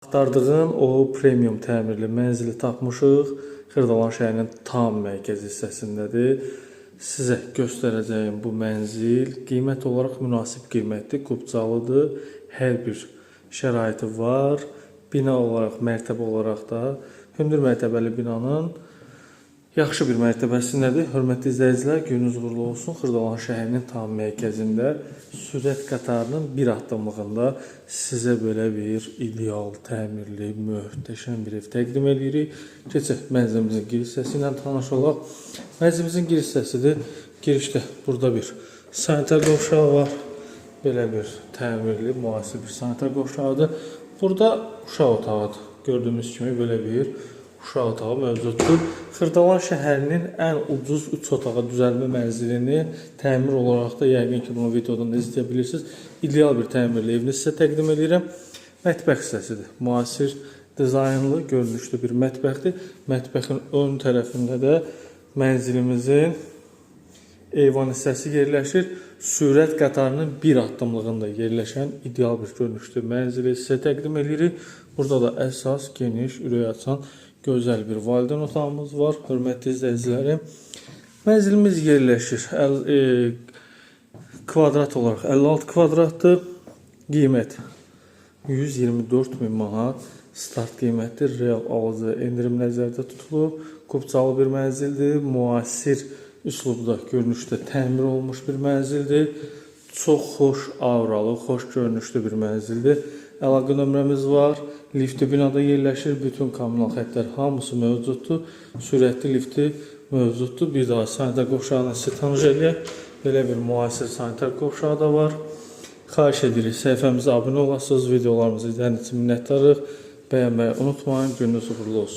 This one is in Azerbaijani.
Axtardığın o premium təmirli mənzili tapmışıq. Xırdalan şəhərinin tam mərkəz hissəsindədir. Sizə göstərəcəyim bu mənzil qiymət olaraq münasib qiymətli, Qubcalıdır. Hər bir şəraiti var. Bina olaraq, mərtəbə olaraq da hündür mərtəbəli binanın yaxşı bir mərtəbəsindədir. Hörmətli izləyicilər, gününüz uğurlu olsun. Xırdalan şəhərinin tam mərkəzində sürət qatarının bir addımlığında sizə belə bir ideal, təmirli, möhtəşəm bir ev təqdim edirik. Keçək mənzilimizin giriş hissəsi ilə tanış olaq. Mənzilimizin giriş hissəsidir. Girişdə burada bir sanitar qovşağı var. Belə bir təmirli, müasir bir sanitar qovşağıdır. Burada uşaq otağıdır. Gördüyümüz kimi belə bir uşaq otağı mövcuddur. Xırdalan şəhərinin ən ucuz 3 otağa düzəlmə mənzilini təmir olaraq da yəqin ki bunu videodan da izləyə bilirsiniz. İdeal bir təmirli evini sizə təqdim edirəm. Mətbəx hissəsidir. Müasir dizaynlı, görünüşlü bir mətbəxdir. Mətbəxin ön tərəfində də mənzilimizin eyvan hissəsi yerləşir. Sürət qatarının bir addımlığında yerləşən ideal bir görünüşlü mənzili sizə təqdim edirik. Burada da əsas, geniş, ürək açan, gözəl bir valideyn otağımız var. Hörmətli izləyicilərim, mənzilimiz yerləşir. Kvadrat olaraq 56 kvadratdır. Qiymət 124.000 manat. Start qiymətdir. Real alıcı endirim nəzərdə tutulub. Qubcalı bir mənzildir. Müasir üslubda, görünüşdə təmir olmuş bir mənzildir. Çox xoş auralı, xoş görünüşlü bir mənzildir. Əlaqə nömrəmiz var. Lifti binada yerləşir. Bütün kommunal xəttlər hamısı mövcuddur. Sürətli lifti mövcuddur. Bir daha sanitar qovşağını sizə tanış edək. Belə bir müasir sanitar qovşağı da var. Xahiş edirik səhifəmizə abunə olasınız. Videolarımızı izlədiyiniz üçün minnətdarıq. Bəyənməyi unutmayın. Gününüz uğurlu olsun.